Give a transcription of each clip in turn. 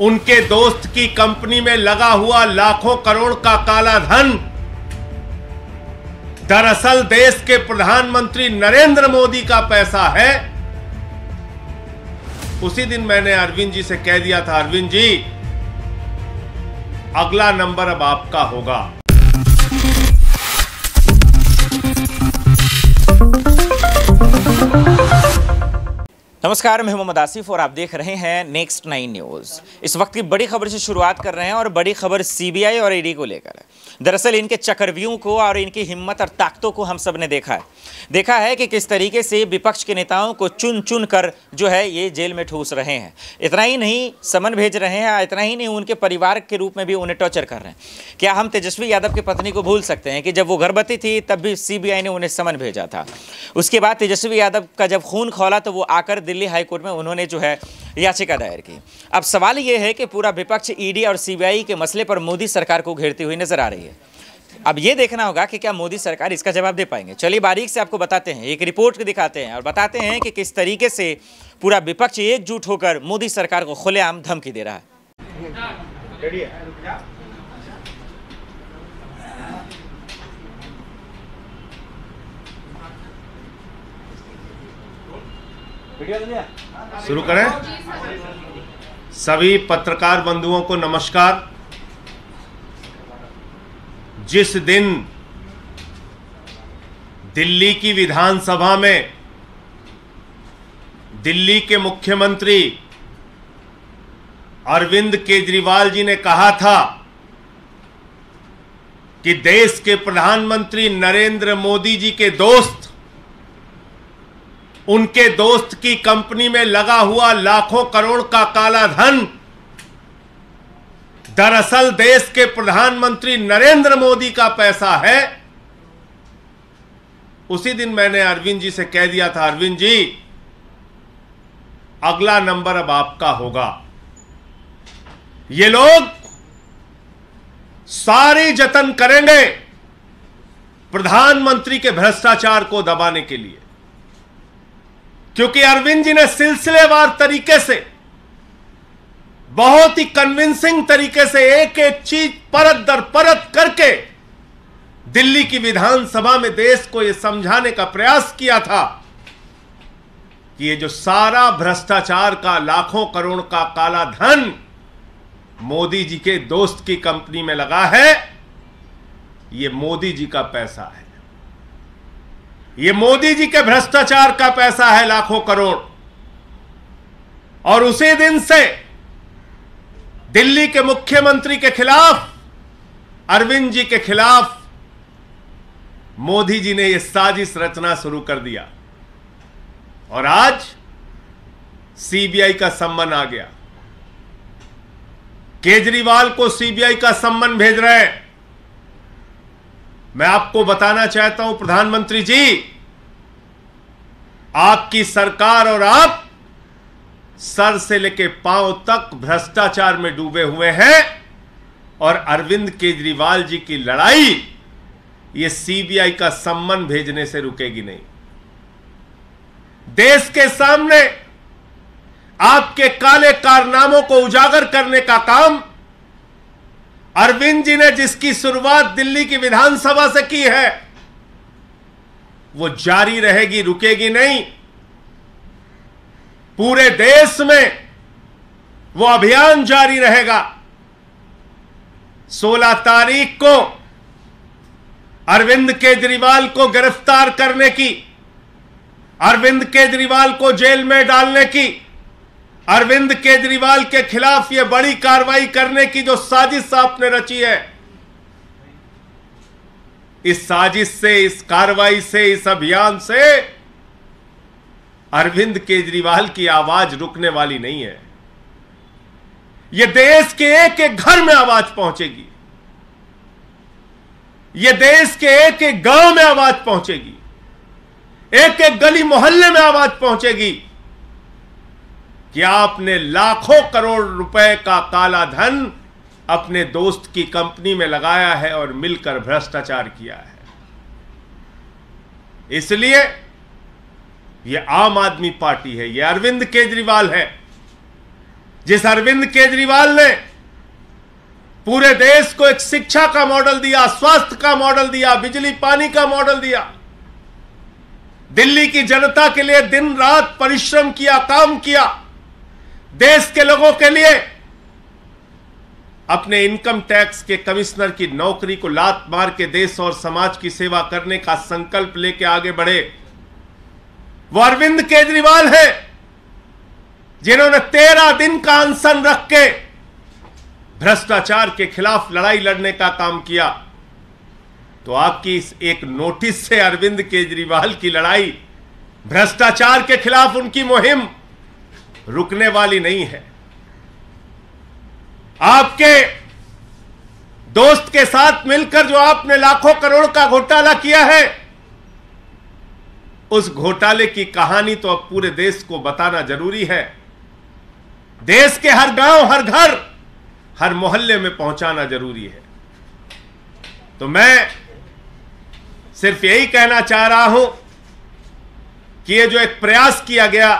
उनके दोस्त की कंपनी में लगा हुआ लाखों करोड़ का काला धन दरअसल देश के प्रधानमंत्री नरेंद्र मोदी का पैसा है। उसी दिन मैंने अरविंद जी से कह दिया था, अरविंद जी अगला नंबर अब आपका होगा। नमस्कार, मैं मोहम्मद आसिफ और आप देख रहे हैं नेक्स्ट 9 न्यूज़। इस वक्त की बड़ी खबर से शुरुआत कर रहे हैं और बड़ी खबर सीबीआई और ईडी को लेकर है। दरअसल इनके चक्रव्यूह को और इनकी हिम्मत और ताकतों को हम सब ने देखा है कि किस तरीके से विपक्ष के नेताओं को चुन चुन कर जो है ये जेल में ठूस रहे हैं। इतना ही नहीं, समन भेज रहे हैं, इतना ही नहीं, उनके परिवार के रूप में भी उन्हें टॉर्चर कर रहे हैं। क्या हम तेजस्वी यादव की पत्नी को भूल सकते हैं कि जब वो गर्भवती थी तब भी सीबीआई ने उन्हें समन भेजा था। उसके बाद तेजस्वी यादव का जब खून खौला तो वो आकर दिल्ली हाई कोर्ट में उन्होंने जो है याचिका दायर की। अब सवाल ये है कि पूरा विपक्ष ईडी और सीबीआई के मसले पर मोदी सरकार को घेरती हुई नजर आ रही है। अब ये देखना होगा कि क्या मोदी सरकार इसका जवाब दे पाएंगे। चलिए बारीक से आपको बताते हैं, एक रिपोर्ट दिखाते हैं और बताते हैं कि किस तरीके से पूरा विपक्ष एकजुट होकर मोदी सरकार को खुलेआम धमकी दे रहा है। शुरू करें। सभी पत्रकार बंधुओं को नमस्कार। जिस दिन दिल्ली की विधानसभा में दिल्ली के मुख्यमंत्री अरविंद केजरीवाल जी ने कहा था कि देश के प्रधानमंत्री नरेंद्र मोदी जी के दोस्त, उनके दोस्त की कंपनी में लगा हुआ लाखों करोड़ का काला धन दरअसल देश के प्रधानमंत्री नरेंद्र मोदी का पैसा है। उसी दिन मैंने अरविंद जी से कह दिया था, अरविंद जी अगला नंबर अब आपका होगा। ये लोग सारी जतन करेंगे प्रधानमंत्री के भ्रष्टाचार को दबाने के लिए, क्योंकि अरविंद जी ने सिलसिलेवार तरीके से, बहुत ही कन्विंसिंग तरीके से एक एक चीज परत दर परत करके दिल्ली की विधानसभा में देश को यह समझाने का प्रयास किया था कि ये जो सारा भ्रष्टाचार का लाखों करोड़ का काला धन मोदी जी के दोस्त की कंपनी में लगा है, ये मोदी जी का पैसा है, ये मोदी जी के भ्रष्टाचार का पैसा है, लाखों करोड़। और उसी दिन से दिल्ली के मुख्यमंत्री के खिलाफ, अरविंद जी के खिलाफ मोदी जी ने यह साजिश रचना शुरू कर दिया और आज सीबीआई का सम्मन आ गया। केजरीवाल को सीबीआई का सम्मन भेज रहे हैं। मैं आपको बताना चाहता हूं प्रधानमंत्री जी, आपकी सरकार और आप सर से लेकर पांव तक भ्रष्टाचार में डूबे हुए हैं और अरविंद केजरीवाल जी की लड़ाई ये सीबीआई का सम्मन भेजने से रुकेगी नहीं। देश के सामने आपके काले कारनामों को उजागर करने का काम अरविंद जी ने, जिसकी शुरुआत दिल्ली की विधानसभा से की है, वो जारी रहेगी, रुकेगी नहीं। पूरे देश में वो अभियान जारी रहेगा। 16 तारीख को अरविंद केजरीवाल को गिरफ्तार करने की, अरविंद केजरीवाल को जेल में डालने की, अरविंद केजरीवाल के खिलाफ ये बड़ी कार्रवाई करने की जो साजिश आपने रची है, इस साजिश से, इस कार्रवाई से, इस अभियान से अरविंद केजरीवाल की आवाज रुकने वाली नहीं है। यह देश के एक एक घर में आवाज पहुंचेगी, यह देश के एक एक गांव में आवाज पहुंचेगी, एक एक गली मोहल्ले में आवाज पहुंचेगी कि आपने लाखों करोड़ रुपए का काला धन अपने दोस्त की कंपनी में लगाया है और मिलकर भ्रष्टाचार किया है। इसलिए ये आम आदमी पार्टी है, ये अरविंद केजरीवाल है, जिस अरविंद केजरीवाल ने पूरे देश को एक शिक्षा का मॉडल दिया, स्वास्थ्य का मॉडल दिया, बिजली पानी का मॉडल दिया, दिल्ली की जनता के लिए दिन रात परिश्रम किया, काम किया, देश के लोगों के लिए अपने इनकम टैक्स के कमिश्नर की नौकरी को लात मार के देश और समाज की सेवा करने का संकल्प लेके आगे बढ़े, वो अरविंद केजरीवाल है जिन्होंने 13 दिन का अनशन रख के भ्रष्टाचार के खिलाफ लड़ाई लड़ने का काम किया। तो आपकी इस एक नोटिस से अरविंद केजरीवाल की लड़ाई, भ्रष्टाचार के खिलाफ उनकी मुहिम रुकने वाली नहीं है। आपके दोस्त के साथ मिलकर जो आपने लाखों करोड़ का घोटाला किया है, उस घोटाले की कहानी तो अब पूरे देश को बताना जरूरी है। देश के हर गांव, हर घर, हर मोहल्ले में पहुंचाना जरूरी है। तो मैं सिर्फ यही कहना चाह रहा हूं कि ये जो एक प्रयास किया गया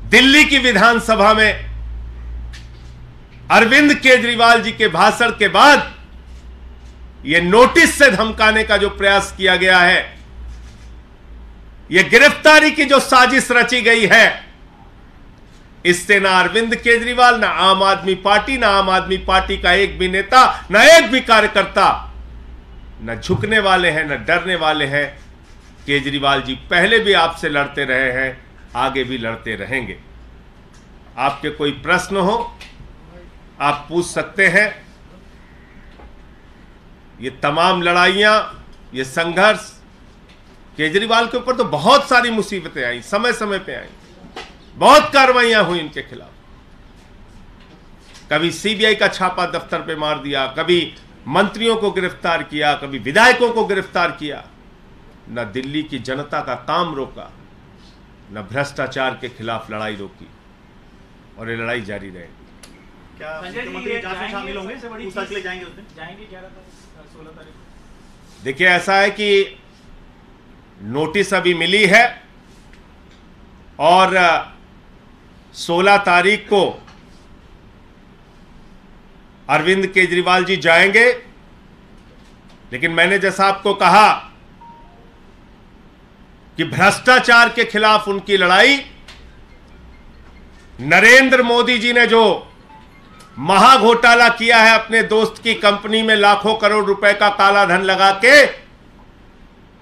दिल्ली की विधानसभा में अरविंद केजरीवाल जी के भाषण के बाद यह नोटिस से धमकाने का जो प्रयास किया गया है, यह गिरफ्तारी की जो साजिश रची गई है, इससे ना अरविंद केजरीवाल, ना आम आदमी पार्टी, ना आम आदमी पार्टी का एक भी नेता, ना एक भी कार्यकर्ता न झुकने वाले हैं, न डरने वाले हैं। केजरीवाल जी पहले भी आपसे लड़ते रहे हैं, आगे भी लड़ते रहेंगे। आपके कोई प्रश्न हो आप पूछ सकते हैं। ये तमाम लड़ाइयां, ये संघर्ष, केजरीवाल के ऊपर तो बहुत सारी मुसीबतें आई, समय समय पे आई, बहुत कार्रवाइयां हुई इनके खिलाफ। कभी सीबीआई का छापा दफ्तर पे मार दिया, कभी मंत्रियों को गिरफ्तार किया, कभी विधायकों को गिरफ्तार किया। न दिल्ली की जनता का काम रोका, न भ्रष्टाचार के खिलाफ लड़ाई रोकी, और ये लड़ाई जारी रहेगी। क्या मुख्यमंत्री जांच में शामिल होंगे? पूछताछ के लिए जाएंगे उस दिन? जाएंगे 16 तारीख। देखिए, ऐसा है कि नोटिस अभी मिली है और 16 तारीख को अरविंद केजरीवाल जी जाएंगे। लेकिन मैंने जैसा आपको कहा कि भ्रष्टाचार के खिलाफ उनकी लड़ाई, नरेंद्र मोदी जी ने जो महाघोटाला किया है अपने दोस्त की कंपनी में लाखों करोड़ रुपए का काला धन लगा के,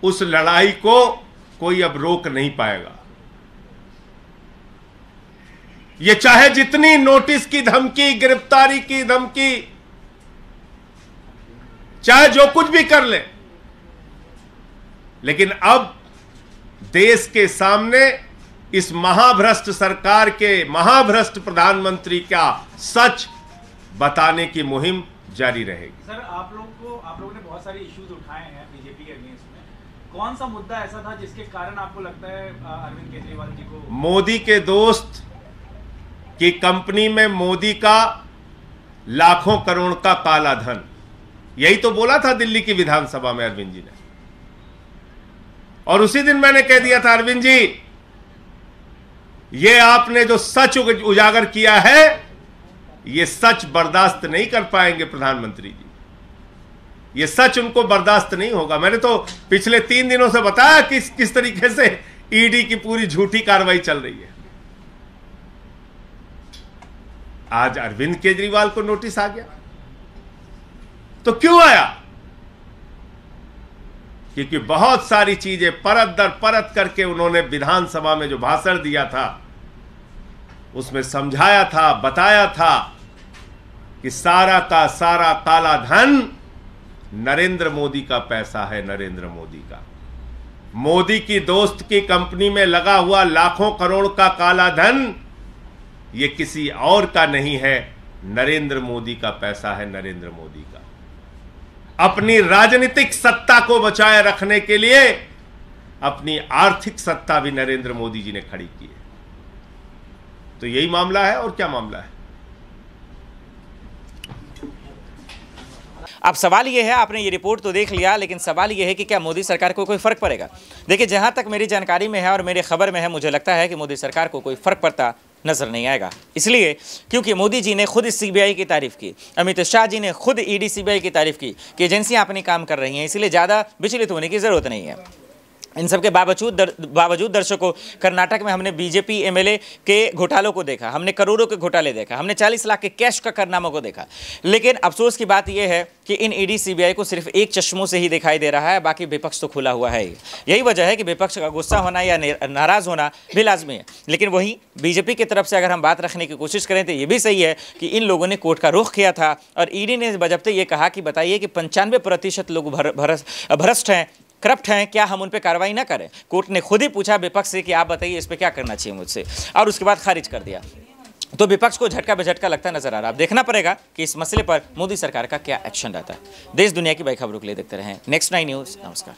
उस लड़ाई को कोई अब रोक नहीं पाएगा। ये चाहे जितनी नोटिस की धमकी, गिरफ्तारी की धमकी, चाहे जो कुछ भी कर ले, लेकिन अब देश के सामने इस महाभ्रष्ट सरकार के, महाभ्रष्ट प्रधानमंत्री का सच बताने की मुहिम जारी रहेगी। सर, आप लोगों ने बहुत सारे इश्यूज उठाए हैं बीजेपी के अगेंस्ट में। कौन सा मुद्दा ऐसा था जिसके कारण आपको लगता है अरविंद केजरीवाल जी को? मोदी के दोस्त की कंपनी में मोदी का लाखों करोड़ का काला धन, यही तो बोला था दिल्ली की विधानसभा में अरविंद जी ने। और उसी दिन मैंने कह दिया था, अरविंद जी, ये आपने जो सच उजागर किया है, ये सच बर्दाश्त नहीं कर पाएंगे प्रधानमंत्री जी। ये सच उनको बर्दाश्त नहीं होगा। मैंने तो पिछले 3 दिनों से बताया किस तरीके से ईडी की पूरी झूठी कार्रवाई चल रही है। आज अरविंद केजरीवाल को नोटिस आ गया, तो क्यों आया? क्योंकि बहुत सारी चीजें परत दर परत करके उन्होंने विधानसभा में जो भाषण दिया था, उसमें समझाया था, बताया था कि सारा का सारा काला धन नरेंद्र मोदी का पैसा है, नरेंद्र मोदी का। मोदी की दोस्त की कंपनी में लगा हुआ लाखों करोड़ का काला धन ये किसी और का नहीं है, नरेंद्र मोदी का पैसा है, नरेंद्र मोदी का। अपनी राजनीतिक सत्ता को बचाए रखने के लिए अपनी आर्थिक सत्ता भी नरेंद्र मोदी जी ने खड़ी की है। तो यही मामला है, और क्या मामला है? अब सवाल यह है, आपने ये रिपोर्ट तो देख लिया, लेकिन सवाल यह है कि क्या मोदी सरकार को कोई फर्क पड़ेगा? देखिए, जहां तक मेरी जानकारी में है और मेरी खबर में है, मुझे लगता है कि मोदी सरकार को कोई फर्क पड़ता नजर नहीं आएगा। इसलिए क्योंकि मोदी जी ने खुद सीबीआई की तारीफ की, अमित शाह जी ने खुद ईडी सीबीआई की तारीफ की कि एजेंसियां अपने काम कर रही हैं, इसलिए ज़्यादा विचलित होने की ज़रूरत नहीं है। इन सब के बावजूद दर्शकों, कर्नाटक में हमने बीजेपी एमएलए के घोटालों को देखा, हमने करोड़ों के घोटाले देखा, हमने 40 लाख के कैश का कारनामों को देखा। लेकिन अफसोस की बात यह है कि इन ईडी सीबीआई को सिर्फ एक चश्मों से ही दिखाई दे रहा है, बाकी विपक्ष तो खुला हुआ है। यही वजह है कि विपक्ष का गुस्सा होना या नाराज होना भी लाजमी है। लेकिन वहीं बीजेपी की तरफ से अगर हम बात रखने की कोशिश करें तो ये भी सही है कि इन लोगों ने कोर्ट का रुख किया था और ईडी ने बजबते ये कहा कि बताइए कि 95% लोग भ्रष्ट हैं, करप्ट हैं, क्या हम उन पे कार्रवाई ना करें? कोर्ट ने खुद ही पूछा विपक्ष से कि आप बताइए इस पे क्या करना चाहिए मुझसे, और उसके बाद खारिज कर दिया। तो विपक्ष को झटका बेझटका लगता नजर आ रहा है। अब देखना पड़ेगा कि इस मसले पर मोदी सरकार का क्या एक्शन रहता है। देश दुनिया की बड़ी खबरों के लिए देखते रहें नेक्स्ट 9 न्यूज़। नमस्कार।